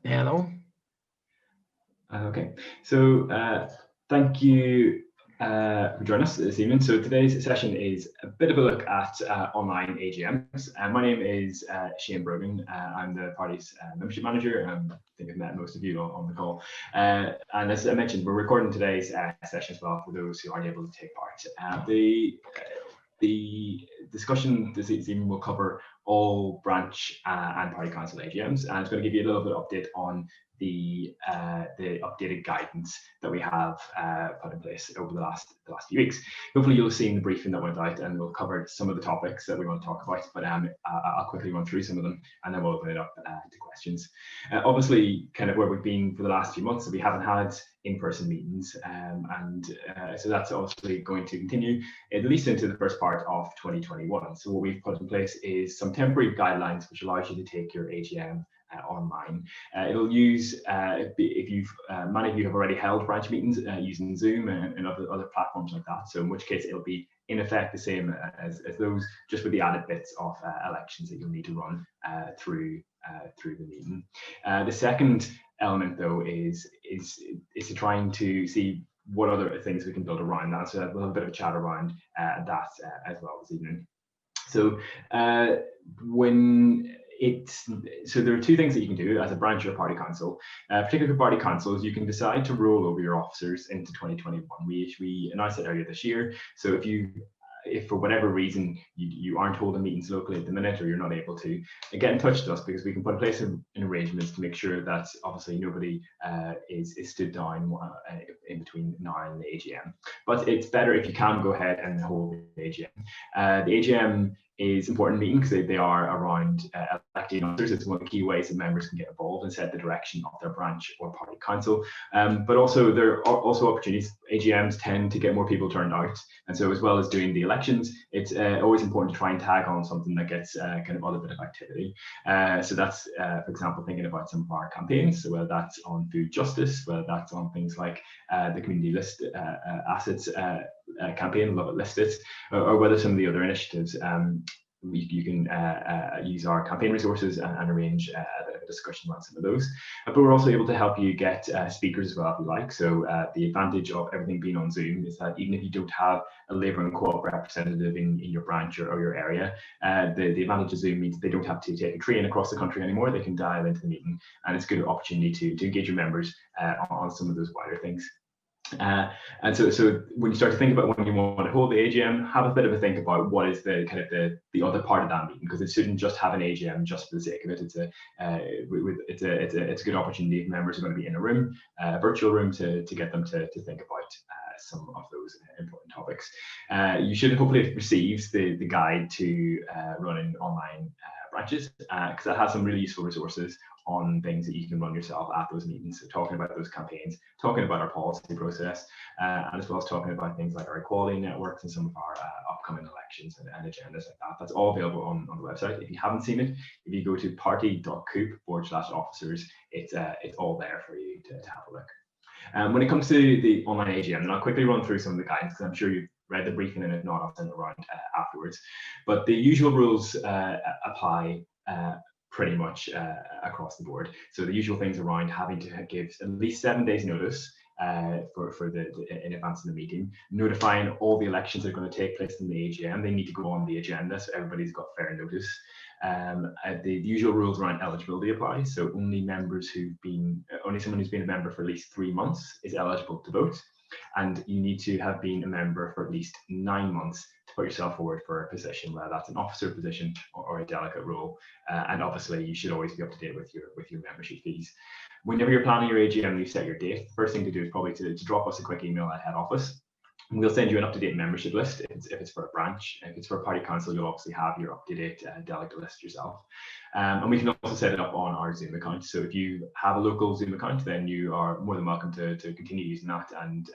Hello. Okay, so thank you for joining us this evening. So today's session is a bit of a look at online AGMs. My name is Shane Brogan. I'm the party's membership manager. I think I've met most of you on the call. And as I mentioned, we're recording today's session as well for those who aren't able to take part. The discussion this evening will cover all branch and party council AGMs, and it's going to give you a little bit of update on the updated guidance that we have put in place over the last few weeks. Hopefully you'll have seen the briefing that went out, and we'll cover some of the topics that we want to talk about, but I'll quickly run through some of them and then we'll open it up to questions. Obviously, kind of where we've been for the last few months, we haven't had in-person meetings, so that's obviously going to continue at least into the first part of 2021. So what we've put in place is some temporary guidelines which allows you to take your AGM online. It'll use, if you've, many of you have already held branch meetings using Zoom and other platforms like that. So in which case it'll be in effect the same as those, just with the added bits of elections that you'll need to run through the meeting. The second element though is trying to see what other things we can build around that. So we'll have a bit of a chat around that as well this evening. So so there are two things that you can do as a branch or party council. Particularly for party councils, you can decide to roll over your officers into 2021. We announced it earlier this year. So if for whatever reason you aren't holding meetings locally at the minute, or you're not able to, get in touch with us, because we can put in place an arrangements to make sure that obviously nobody is stood down in between now and the AGM. But it's better if you can go ahead and hold the AGM. The AGM is important meeting because they are around electing officers. It's one of the key ways that members can get involved and set the direction of their branch or party council. But also there are also opportunities. AGMs tend to get more people turned out, and so as well as doing the elections, it's always important to try and tag on something that gets kind of other bit of activity. So that's, for example, thinking about some of our campaigns. So whether that's on food justice, whether that's on things like the community list assets campaign, Love It Listed, or whether some of the other initiatives. You can use our campaign resources and arrange a bit of a discussion around some of those. But we're also able to help you get speakers as well if you like. So the advantage of everything being on Zoom is that even if you don't have a Labour and Co-op representative in your branch or your area, the advantage of Zoom means they don't have to take a train across the country anymore. They can dial into the meeting, and it's a good opportunity to engage your members on some of those wider things. And so when you start to think about when you want to hold the AGM, have a bit of a think about what is the kind of the other part of that meeting, because it shouldn't just have an AGM just for the sake of it. It's a good opportunity if members are going to be in a room, a virtual room, to get them to think about some of those important topics. You should hopefully have received the guide to running online branches, because that has some really useful resources on things that you can run yourself at those meetings. So talking about those campaigns, talking about our policy process, and as well as talking about things like our equality networks and some of our upcoming elections and agendas like that. That's all available on the website. If you haven't seen it, if you go to party.coop/officers, it's all there for you to have a look. When it comes to the online AGM, and I'll quickly run through some of the guidance, because I'm sure you've read the briefing, and if not, I'll send it around afterwards. But the usual rules apply pretty much across the board. So the usual things around having to give at least 7 days notice in advance of the meeting, notifying all the elections that are going to take place in the AGM. They need to go on the agenda, so everybody's got fair notice. The usual rules around eligibility apply. So only someone who's been a member for at least 3 months is eligible to vote, and you need to have been a member for at least 9 months to put yourself forward for a position, whether that's an officer position or a delegate role. And obviously you should always be up to date with your membership fees. Whenever you're planning your AGM and you set your date, the first thing to do is probably to drop us a quick email at head office. We'll send you an up-to-date membership list if it's for a branch. If it's for a party council, you'll obviously have your up-to-date delegate list yourself. And we can also set it up on our Zoom account. So if you have a local Zoom account, then you are more than welcome to continue using that and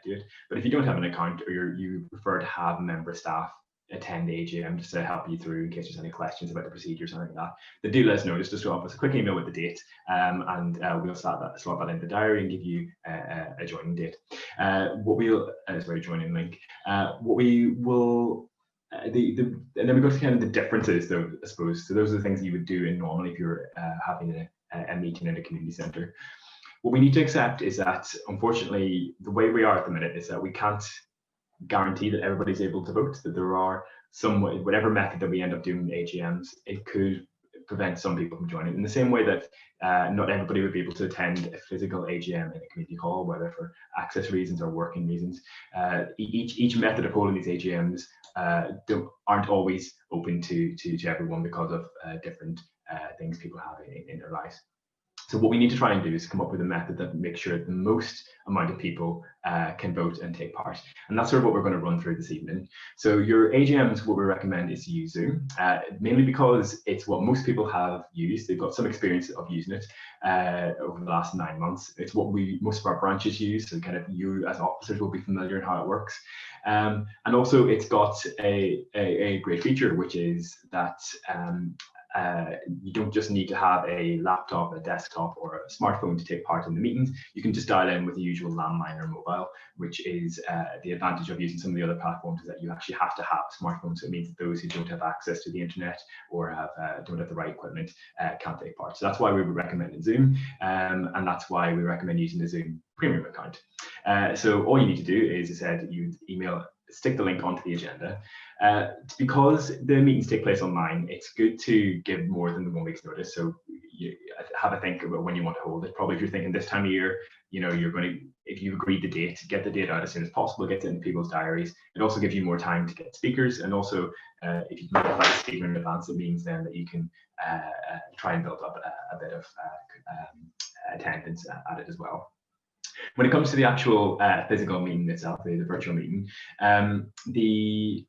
do it. But if you don't have an account, or you prefer to have member staff attend the AGM just to help you through in case there's any questions about the procedures or anything like that, then do let us know. Just drop us a quick email with the date, and we'll slot that in the diary and give you a joining date. Joining link. And then we go to kind of the differences, though, I suppose. So those are the things you would do normally if you're having a meeting in a community centre. What we need to accept is that, unfortunately, the way we are at the minute is that we can't guarantee that everybody's able to vote, that there are some way, whatever method that we end up doing AGMs, it could prevent some people from joining. In the same way that not everybody would be able to attend a physical AGM in a community hall, whether for access reasons or working reasons. Each method of holding these AGMs aren't always open to everyone because of different things people have in their lives. So what we need to try and do is come up with a method that makes sure the most amount of people can vote and take part. And that's sort of what we're going to run through this evening. So your AGMs, what we recommend is to use Zoom, mainly because it's what most people have used. They've got some experience of using it over the last 9 months. It's what most of our branches use, so kind of you as officers will be familiar in how it works. And also it's got a great feature, which is that you don't just need to have a laptop, a desktop, or a smartphone to take part in the meetings. You can just dial in with the usual landline or mobile, which is the advantage of using some of the other platforms, is that you actually have to have a smartphone. So it means that those who don't have access to the internet or don't have the right equipment can't take part. So that's why we would recommend Zoom, and that's why we recommend using the Zoom premium account. So all you need to do is, as I said, you stick the link onto the agenda. Because the meetings take place online, it's good to give more than the 1 week's notice. So you have a think about when you want to hold it. Probably if you're thinking this time of year, you're going to, if you've agreed the date, get the date out as soon as possible, get it into people's diaries. It also gives you more time to get speakers, and also if you can notify the speaker in advance, it means then that you can try and build up a bit of attendance at it as well. When it comes to the actual physical meeting itself, the virtual meeting, the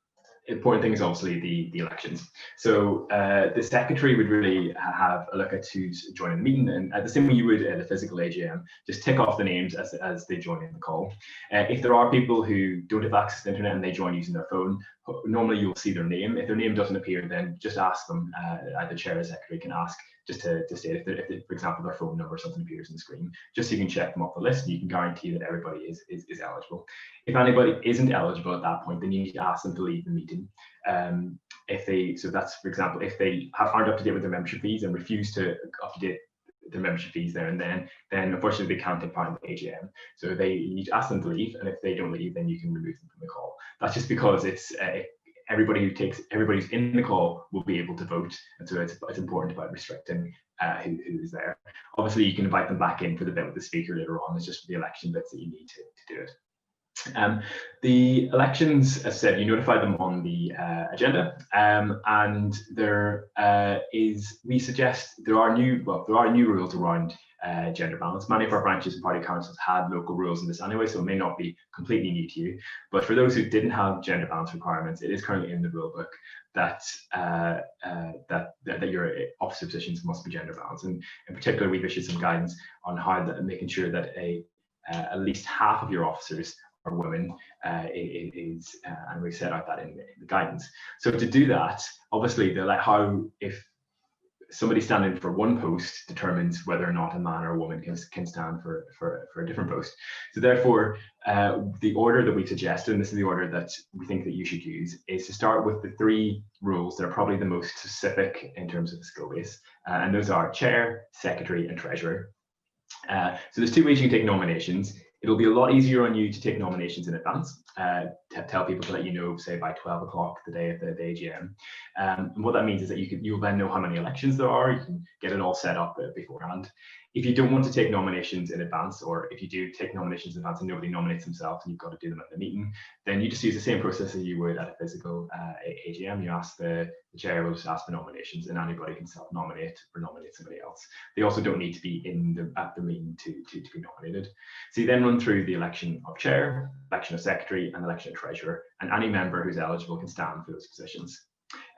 important thing is obviously the elections. So the secretary would really have a look at who's joining the meeting, and at the same way you would at a physical AGM, just tick off the names as they join in the call. If there are people who don't have access to the internet and they join using their phone, normally you'll see their name. If their name doesn't appear, then just ask them, either chair or secretary can ask, just to state if for example, their phone number or something appears on the screen, just so you can check them off the list and you can guarantee that everybody is eligible. If anybody isn't eligible at that point, then you need to ask them to leave the meeting. So that's, for example, if they aren't up to date with their membership fees and refuse to up to date their membership fees there and then unfortunately they can't take part in the AGM. So you need to ask them to leave, and if they don't leave, then you can remove them from the call. That's just because it's everybody's in the call will be able to vote, and so it's important about restricting who's there. Obviously, you can invite them back in for the bit with the speaker later on. It's just for the election bits that you need to do it. The elections, as I said, you notify them on the agenda, and we suggest there are new rules around gender balance. Many of our branches and party councils had local rules in this anyway, so it may not be completely new to you. But for those who didn't have gender balance requirements, it is currently in the rule book that your officer positions must be gender balanced. And in particular, we've issued some guidance on how making sure that at least half of your officers are women and we set out that in the guidance. So to do that, obviously, if somebody standing for one post determines whether or not a man or a woman can stand for a different post. So therefore, the order that we suggested, and this is the order that we think that you should use, is to start with the 3 rules that are probably the most specific in terms of the skill base, and those are chair, secretary, and treasurer. So there's 2 ways you can take nominations. It'll be a lot easier on you to take nominations in advance, to tell people to let you know, say, by 12 o'clock the day of the AGM. And what that means is that you'll then know how many elections there are. You can get it all set up beforehand. If you don't want to take nominations in advance, or if you do take nominations in advance and nobody nominates themselves and you've got to do them at the meeting, then you just use the same process as you would at a physical AGM. You ask the chair will just ask for nominations, and anybody can self-nominate or nominate somebody else. They also don't need to be at the meeting to be nominated. So you then run through the election of chair, election of secretary, and election of treasurer, and any member who's eligible can stand for those positions.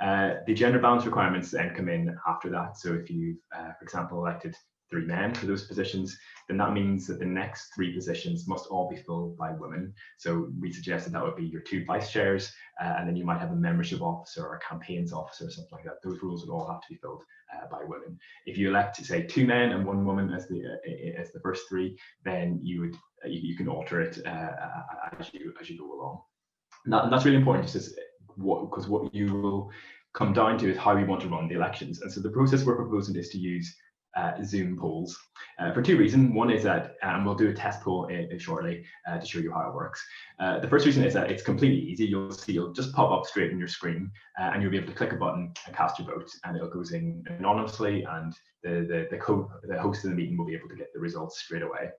The gender balance requirements then come in after that. So if you've, for example, elected 3 men for those positions, then that means that the next 3 positions must all be filled by women. So we suggested that would be your 2 vice chairs, and then you might have a membership officer or a campaigns officer or something like that. Those roles would all have to be filled by women. If you elect, say, 2 men and 1 woman as the first 3, then you can alter it as you go along. And that's really important, because what you will come down to is how we want to run the elections. And so the process we're proposing is to use Zoom polls for two reasons. One is that, and we'll do a test poll shortly to show you how it works. The first reason is that it's completely easy. You'll just pop up straight on your screen, and you'll be able to click a button and cast your vote, and it goes in anonymously, and the host of the meeting will be able to get the results straight away.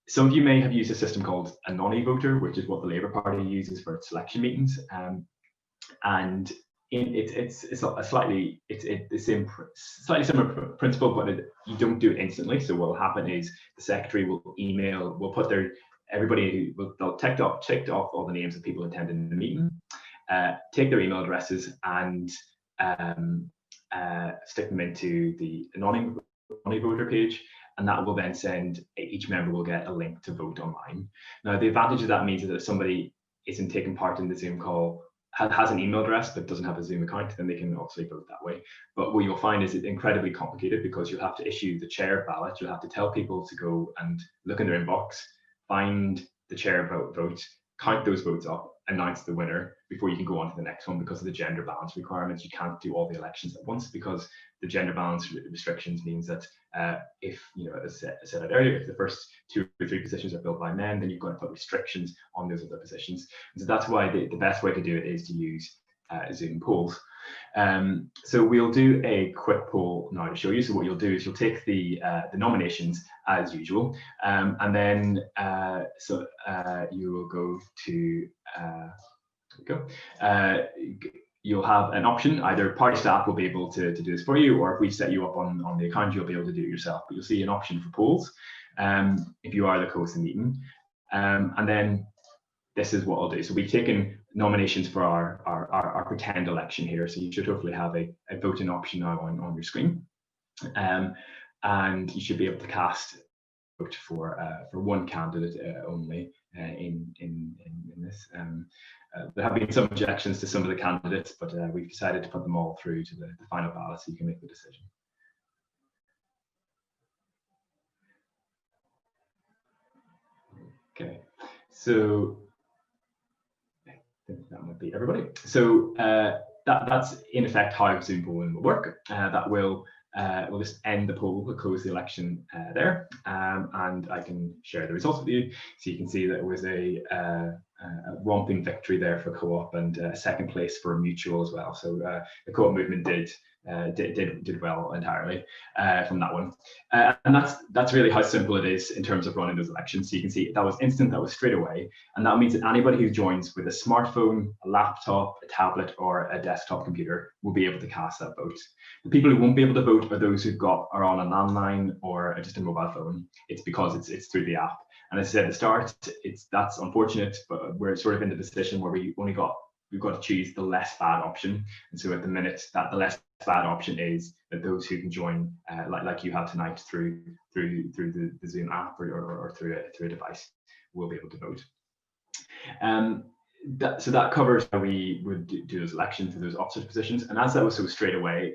Some of you may have used a system called a non-e-voter, which is what the Labour Party uses for its selection meetings, and it's a slightly the same slightly similar principle, but you don't do it instantly. So what will happen is the secretary will put everybody they'll tick off all the names of people attending the meeting, take their email addresses, and stick them into the non-voter page, and that will then send, each member will get a link to vote online. Now, the advantage of that means that if somebody isn't taking part in the Zoom call, has an email address but doesn't have a Zoom account, then they can obviously vote that way. But what you'll find is it's incredibly complicated, because you'll have to issue the chair ballot. You'll have to tell people to go and look in their inbox, find the chair vote, count those votes up, announce the winner before you can go on to the next one. Because of the gender balance requirements, you can't do all the elections at once, because the gender balance restrictions means that if, as I said earlier, if the first 2 or 3 positions are filled by men, then you've got to put restrictions on those other positions. And so that's why the best way to do it is to use Zoom polls. So we'll do a quick poll now to show you. So what you'll do is you'll take the nominations as usual, and then you will go to you'll have an option. Either party staff will be able to do this for you, or if we set you up on the account, you'll be able to do it yourself. But you'll see an option for polls if you are the host of the meeting, and then this is what I'll do. So we've taken nominations for our pretend election here. So you should hopefully have a voting option now on your screen, and you should be able to cast vote for one candidate only in this. There have been some objections to some of the candidates, but we've decided to put them all through to the final ballot, so you can make the decision. Okay, so I think that might be everybody. So that's in effect how Zoom polling will work. That will we'll just end the poll, we'll close the election there, and I can share the results with you. So you can see that it was a romping victory there for Co-op, and second place for Mutual as well. So the Co-op movement did well entirely from that one, and that's really how simple it is in terms of running those elections. So you can see that was instant, that was straight away, and that means that anybody who joins with a smartphone, a laptop, a tablet, or a desktop computer will be able to cast that vote. The people who won't be able to vote are those are on a landline or just a mobile phone. It's because it's through the app. And as I said at the start, that's unfortunate, but we're sort of in the position where we've got to choose the less bad option. And so at the minute, the less bad option is that those who can join, like you have tonight, through the Zoom app or through a device, will be able to vote. So that covers how we would do those elections for those officers' positions. And as that was so straight away,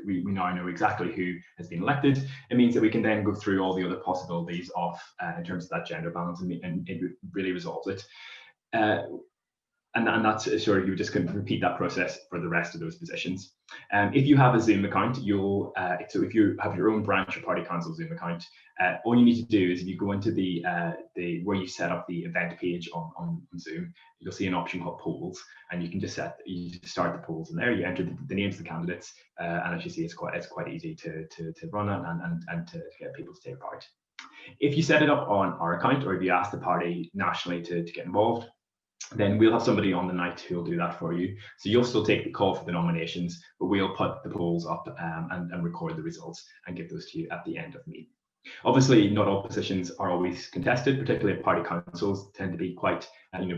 we now know exactly who has been elected. It means that we can then go through all the other possibilities of in terms of that gender balance, and it really resolves it. And that's sort of, you just can repeat that process for the rest of those positions. If you have a Zoom account, so if you have your own branch or party council Zoom account, all you need to do is, if you go into the where you set up the event page on Zoom, you'll see an option called polls, and you can just start the polls in there. You enter the names of the candidates, and as you see, it's quite easy to run it and to get people to take part. If you set it up on our account, or if you ask the party nationally to get involved, then we'll have somebody on the night who will do that for you. So you'll still take the call for the nominations, but we'll put the polls up and record the results and give those to you at the end of the meeting. Obviously, not all positions are always contested, particularly party councils tend to be quite,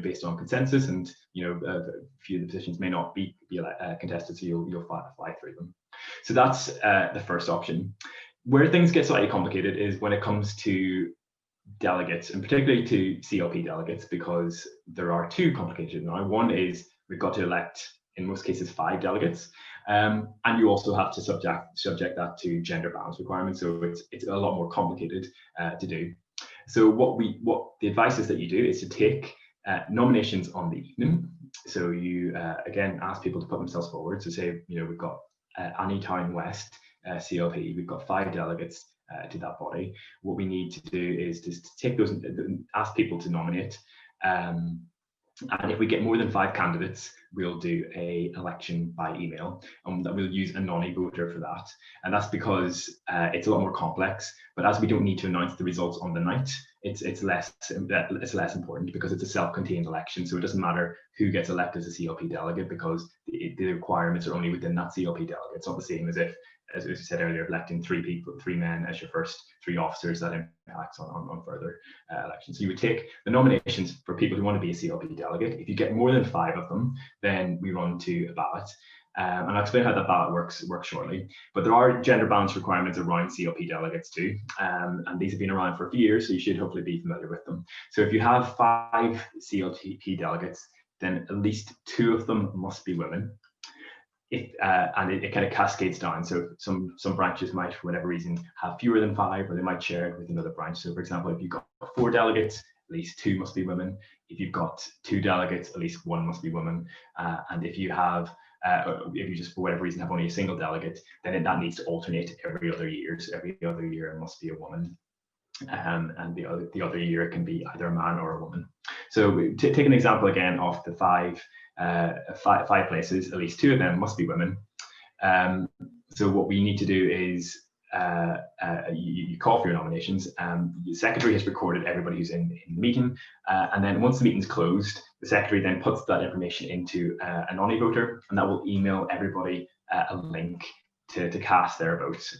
based on consensus, and a few of the positions may not be contested, so you'll fly through them. So that's the first option. Where things get slightly complicated is when it comes to delegates, and particularly to CLP delegates, because there are two complications now. One is we've got to elect, in most cases, 5 delegates, and you also have to subject that to gender balance requirements. So it's a lot more complicated to do. So what the advice is that you do is to take nominations on the evening. So you again ask people to put themselves forward. So say we've got Anytown West CLP. We've got 5 delegates to that body. What we need to do is to take those, ask people to nominate. And if we get more than 5 candidates, we'll do an election by email, and that we'll use a non-voter for that. And that's because it's a lot more complex. But as we don't need to announce the results on the night, it's less important because it's a self-contained election. So it doesn't matter who gets elected as a CLP delegate because the requirements are only within that CLP delegate. It's not the same as if, as we said earlier, electing 3 men as your first 3 officers. That impacts on further elections. So you would take the nominations for people who want to be a CLP delegate. If you get more than 5 of them, then we run to a ballot. And I'll explain how that ballot works shortly. But there are gender balance requirements around CLP delegates too. And these have been around for a few years, so you should hopefully be familiar with them. So if you have 5 CLP delegates, then at least 2 of them must be women. And it kind of cascades down. So some branches might, for whatever reason, have fewer than 5, or they might share it with another branch. So for example, if you've got 4 delegates, at least 2 must be women. If you've got 2 delegates, at least 1 must be women. And if you have, if you just for whatever reason have only a single delegate, then that needs to alternate every other year. So every other year it must be a woman. And the other year it can be either a man or a woman. So take an example again of the 5 places, at least 2 of them must be women. So what we need to do is you call for your nominations. The secretary has recorded everybody who's in the meeting, and then once the meeting's closed, the secretary then puts that information into a non-voter, and that will email everybody a link to cast their votes.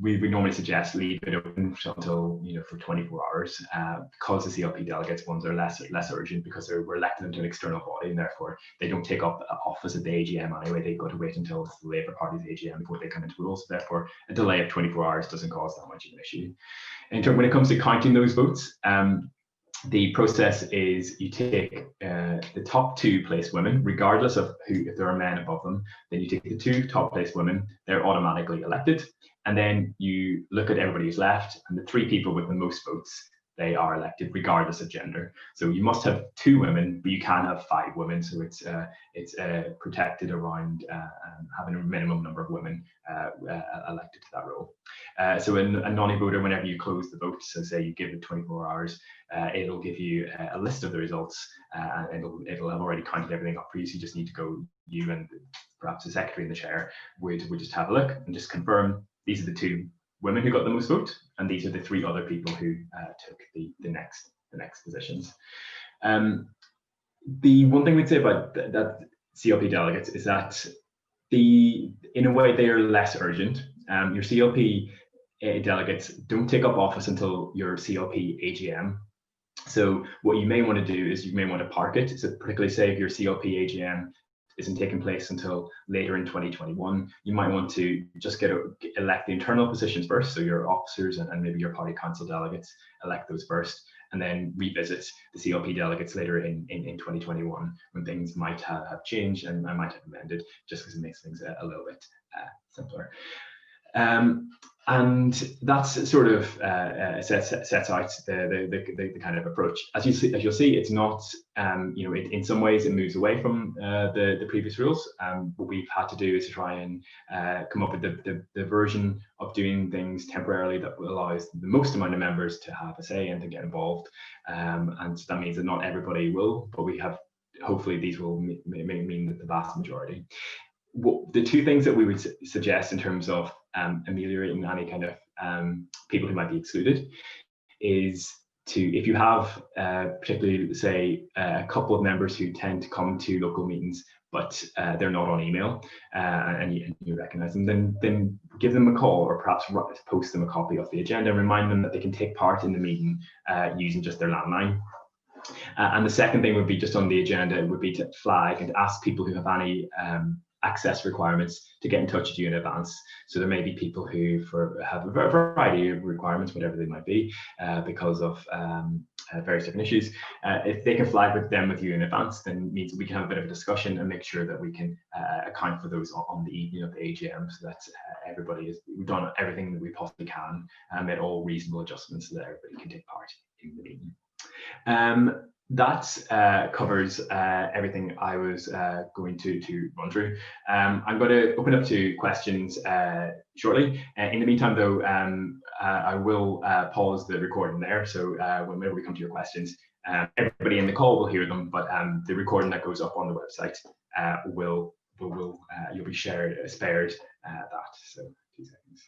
We normally suggest leave it open until for 24 hours because the CLP delegates ones are less urgent because we're elected into an external body and therefore they don't take up office at the AGM anyway. They've got to wait until it's the Labour Party's AGM before they come into rule. So therefore a delay of 24 hours doesn't cause that much of an issue. When it comes to counting those votes, the process is you take the top 2 placed women, regardless of if there are men above them, then you take the 2 top placed women, they're automatically elected. And then you look at everybody who's left, and the 3 people with the most votes, they are elected regardless of gender. So you must have 2 women, but you can have 5 women. So it's protected around having a minimum number of women elected to that role. So a non-voter, whenever you close the vote, so say you give it 24 hours, it'll give you a list of the results, and it'll have already counted everything up for you. So you just need to go, you and perhaps the secretary and the chair would just have a look and just confirm these are the 2 women who got the most vote, and these are the 3 other people who took the next positions. The one thing we'd say about that CLP delegates is that in a way they are less urgent. Your CLP delegates don't take up office until your CLP AGM. So what you may want to do is you may want to park it. So particularly say if your CLP AGM isn't taking place until later in 2021, you might want to just elect the internal positions first. So your officers and maybe your party council delegates, elect those first, and then revisit the CLP delegates later in 2021 when things might have changed and I might have amended, just because it makes things a little bit simpler. And that's sort of sets out the kind of approach. As you'll see, it's not in some ways it moves away from the previous rules. What we've had to do is to try and come up with the version of doing things temporarily that allows the most amount of members to have a say and to get involved. And that means that not everybody will, but we have hopefully these will mean that the vast majority. The 2 things that we would suggest in terms of ameliorating any kind of people who might be excluded is if you have particularly say a couple of members who tend to come to local meetings but they're not on email and you recognize them, then give them a call or perhaps post them a copy of the agenda and remind them that they can take part in the meeting using just their landline. And the second thing would be just on the agenda would be to flag and ask people who have any access requirements to get in touch with you in advance. So there may be people who have a variety of requirements, whatever they might be, because of various different issues. If they can flag with you in advance, then it means we can have a bit of a discussion and make sure that we can account for those on the evening of the AGM, so that we've done everything that we possibly can and made all reasonable adjustments so that everybody can take part in the meeting. that covers everything I was going to run through. I'm going to open up to questions shortly. In the meantime, though, I will pause the recording there. So whenever we come to your questions, everybody in the call will hear them, but the recording that goes up on the website will you'll be spared that. So 2 seconds.